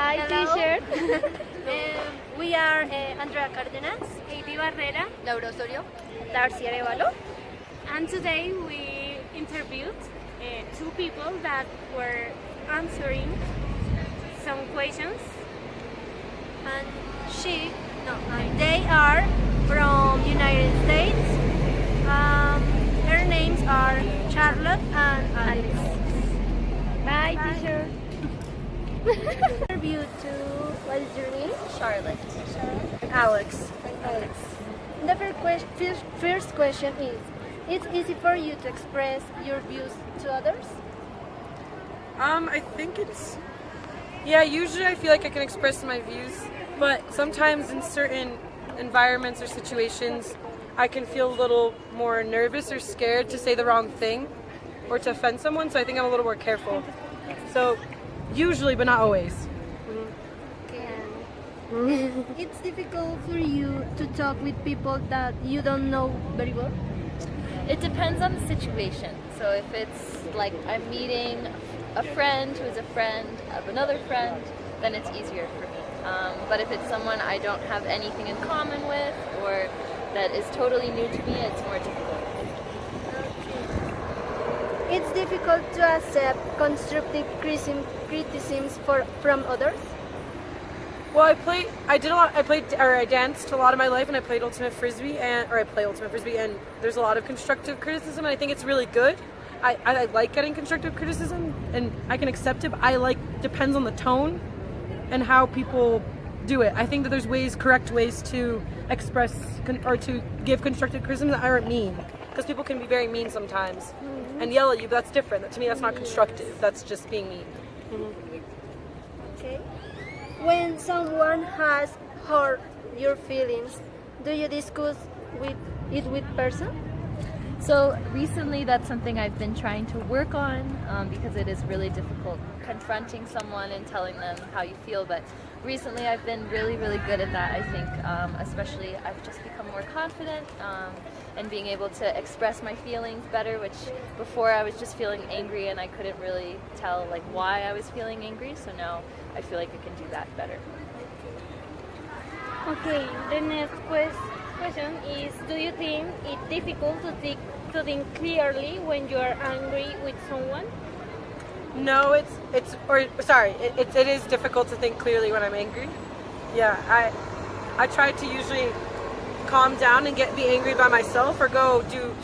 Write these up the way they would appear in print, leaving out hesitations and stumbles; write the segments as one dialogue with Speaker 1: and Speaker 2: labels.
Speaker 1: Hi,
Speaker 2: Hello.
Speaker 1: teacher.
Speaker 2: We are Andrea Cardenas,
Speaker 3: Heidy Barrera,
Speaker 2: Osorio,
Speaker 1: Darcy Arevalo.
Speaker 3: and today we interviewed two people that were answering some questions.
Speaker 2: and they are from United States. Their names are Charlotte and Alex.
Speaker 1: Bye, teacher.
Speaker 2: Interview to what is your name?
Speaker 1: Charlotte.
Speaker 2: Alex. The first question is: it's easy for you to express your views to others?
Speaker 4: I think usually I feel like I can express my views, but sometimes in certain environments or situations, I can feel a little more nervous or scared to say the wrong thing or to offend someone, so I think I'm a little more careful. So, usually, but not always.
Speaker 2: It's difficult for you to talk with people that you don't know very well?
Speaker 1: It depends on the situation. So if it's like I'm meeting a friend who is a friend of another friend, then it's easier for me. But if it's someone I don't have anything in common with or that is totally new to me, it's more difficult.
Speaker 2: It's difficult to accept constructive criticisms from others?
Speaker 4: Well, I danced a lot of my life, and I played ultimate frisbee, and there's a lot of constructive criticism, and I think it's really good. I like getting constructive criticism, and I can accept it, but depends on the tone and how people do it. I think that there's correct ways to express or to give constructive criticism that aren't mean, because people can be very mean sometimes and yell at you, but that's different. To me, that's not constructive. That's just being mean.
Speaker 2: Okay. When someone has hurt your feelings, do you discuss it with person?
Speaker 1: So recently that's something I've been trying to work on because it is really difficult confronting someone and telling them how you feel, but recently I've been really good at that. I think especially I've just become more confident and being able to express my feelings better, which before I was just feeling angry and I couldn't really tell like why I was feeling angry, so now I feel like I can do that better.
Speaker 3: Okay, the next question is: do you think it's difficult to think clearly when you are angry with someone?
Speaker 4: No, it is difficult to think clearly when I'm angry. Yeah, I try to usually calm down and be angry by myself, or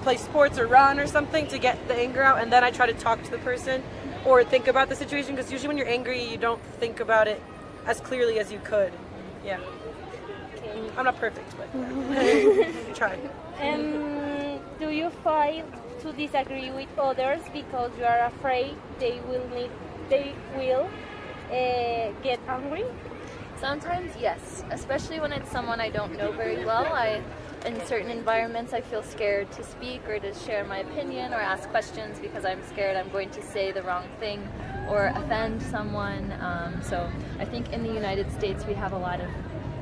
Speaker 4: play sports or run or something to get the anger out, and then I try to talk to the person or think about the situation, because usually when you're angry you don't think about it as clearly as you could. Yeah.
Speaker 3: Okay.
Speaker 4: I'm not perfect, but yeah. Try.
Speaker 3: Do you fight to disagree with others because you are afraid they will get angry?
Speaker 1: Sometimes, yes, especially when it's someone I don't know very well. In certain environments, I feel scared to speak or to share my opinion or ask questions because I'm scared I'm going to say the wrong thing or offend someone. So I think in the United States we have a lot of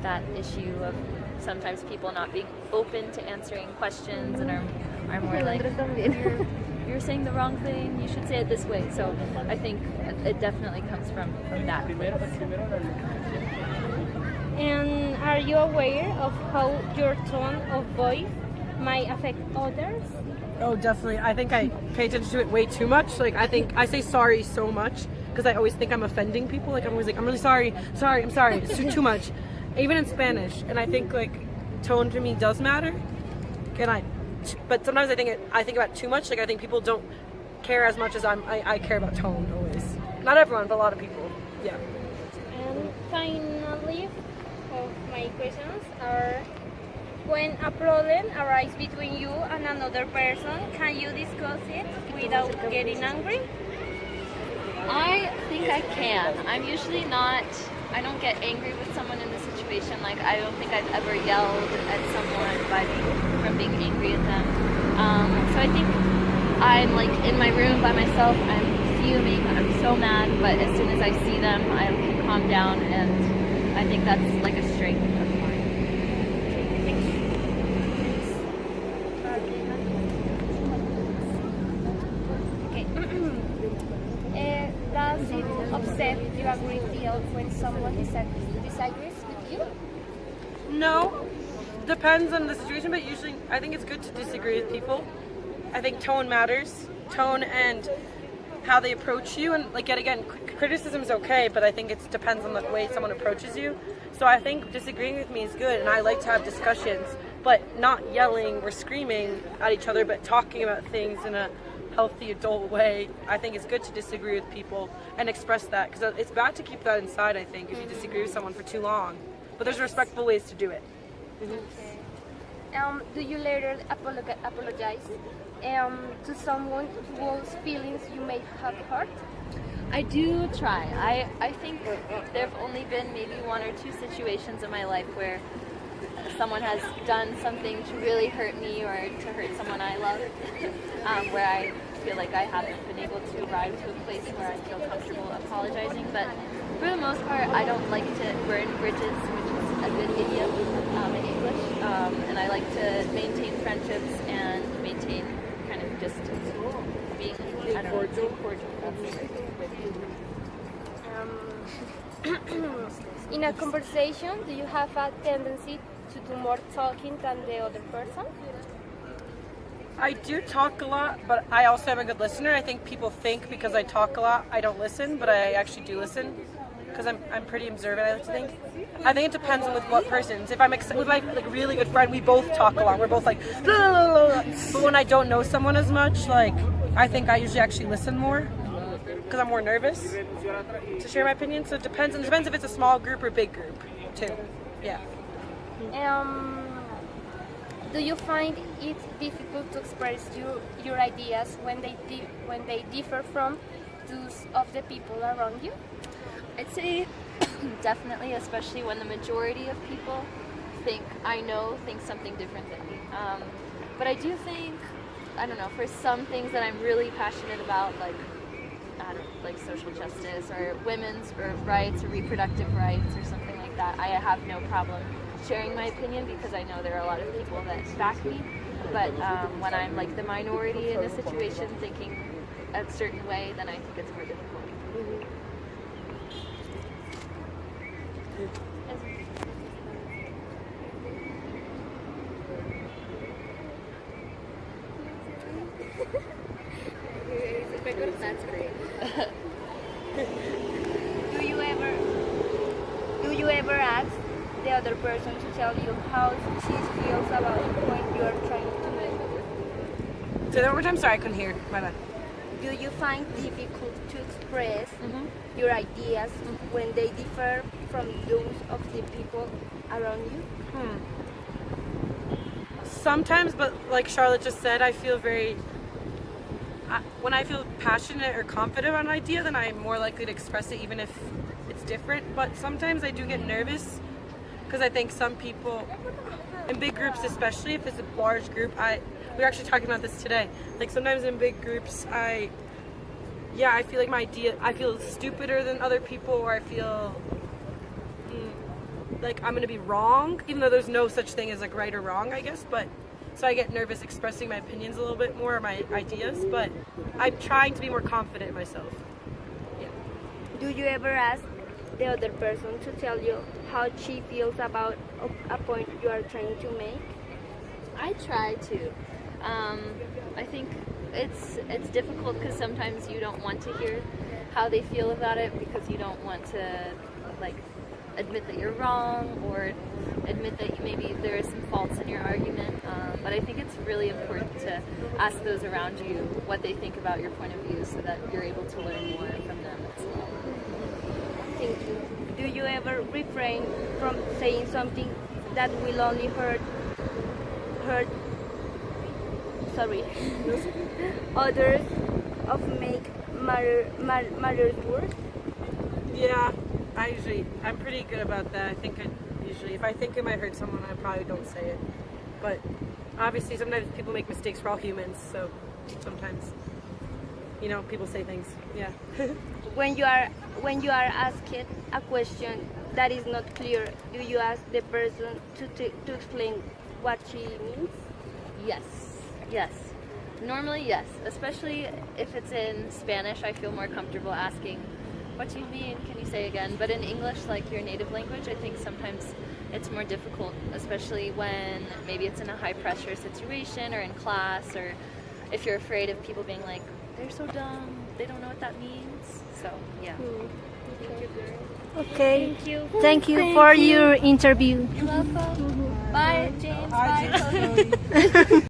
Speaker 1: that issue of sometimes people not being open to answering questions and are more like, you're saying the wrong thing, you should say it this way. So I think it definitely comes from that place.
Speaker 3: And are you aware of how your tone of voice might affect others?
Speaker 4: Oh, definitely. I think I pay attention to it way too much. Like, I think I say sorry so much because I always think I'm offending people. Like, I'm always like, I'm really sorry, I'm sorry. It's too much. Even in Spanish. And I think, like, tone to me does matter. But sometimes I think about too much. Like, I think people don't care as much as I care about tone always. Not everyone, but a lot of people. Yeah.
Speaker 3: And finally, of my questions are: when a problem arises between you and another person, can you discuss it without getting angry?
Speaker 1: I think I can. I don't get angry with someone in the situation. Like, I don't think I've ever yelled at someone from being angry at them. So I think I'm like in my room by myself, I'm fuming, I'm so mad, but as soon as I see them, I can calm down, and I think that's like a strength of mine.
Speaker 3: Okay. Does it upset you agree feel when someone disagrees with you?
Speaker 4: No, depends on the situation, but usually I think it's good to disagree with people. I think tone matters, tone and how they approach you, and like yet again, criticism is okay, but I think it depends on the way someone approaches you. So I think disagreeing with me is good, and I like to have discussions, but not yelling or screaming at each other, but talking about things in a healthy adult way. I think it's good to disagree with people and express that, because it's bad to keep that inside, I think, if you disagree with someone for too long. But there's respectful ways to do it.
Speaker 3: Do you later apologize to someone whose feelings you may have hurt?
Speaker 1: I do try. I think there have only been maybe one or two situations in my life where someone has done something to really hurt me or to hurt someone I love, where I feel like I haven't been able to arrive to a place where I feel comfortable apologizing. But for the most part, I don't like to burn bridges, which is a good idiom in English, and I like to maintain friendships and maintain kind of just being cordial.
Speaker 3: In a conversation, do you have a tendency to do more talking than the other person?
Speaker 4: I do talk a lot, but I also am a good listener. I think people think because I talk a lot, I don't listen, but I actually do listen because I'm pretty observant, I like to think. I think it depends on with what persons. If I'm with my like really good friend, we both talk a lot. We're both like, blah, blah, blah. But when I don't know someone as much, like I think I usually actually listen more because I'm more nervous to share my opinion. So it depends. And it depends if it's a small group or big group, too. Yeah.
Speaker 3: Do you find it difficult to express your ideas when they differ from those of the people around you?
Speaker 1: I'd say definitely, especially when the majority of people think something different than me. But I do think, I don't know, for some things that I'm really passionate about, like social justice or women's rights or reproductive rights or something like that, I have no problem sharing my opinion because I know there are a lot of people that back me. But when I'm like the minority in a situation thinking a certain way, then I think it's more difficult. That's great.
Speaker 3: Do you ever ask the other person to tell you how she feels about what you are trying to make?
Speaker 4: Say that one more time. Sorry, I couldn't hear. My bad.
Speaker 3: Do you find difficult to express your ideas when they differ from those of the people around you?
Speaker 4: Sometimes, but like Charlotte just said, I feel when I feel passionate or confident on an idea, then I'm more likely to express it even if it's different. But sometimes I do get nervous because I think some people, in big groups especially, if it's a large group, we were actually talking about this today. Like sometimes in big groups, I feel like my idea, I feel stupider than other people, or I feel like I'm gonna be wrong, even though there's no such thing as like right or wrong, I guess. But so I get nervous expressing my opinions a little bit more, or my ideas. But I'm trying to be more confident in myself. Yeah.
Speaker 3: Do you ever ask the other person to tell you how she feels about a point you are trying to make?
Speaker 1: I try to. I think it's difficult because sometimes you don't want to hear how they feel about it because you don't want to like admit that you're wrong or admit that maybe there are some faults in your argument. But I think it's really important to ask those around you what they think about your point of view so that you're able to learn more from them as well.
Speaker 3: Thank you. Do you ever refrain from saying something that will only hurt others or make matters worse?
Speaker 4: Yeah, I'm pretty good about that. I think if I think it might hurt someone, I probably don't say it. But obviously sometimes people make mistakes, we're all humans, so sometimes, people say things, yeah.
Speaker 3: When you are asked a question that is not clear, do you ask the person to explain what she means?
Speaker 1: Yes. Normally, yes. Especially if it's in Spanish, I feel more comfortable asking What do you mean? Can you say again? But in English, like your native language, I think sometimes it's more difficult, especially when maybe it's in a high pressure situation or in class, or if you're afraid of people being like, they're so dumb, they don't know what that means. So, yeah.
Speaker 2: Okay.
Speaker 3: Thank you.
Speaker 2: Thank you for your interview.
Speaker 1: You're welcome. Bye, James. Bye, Tony.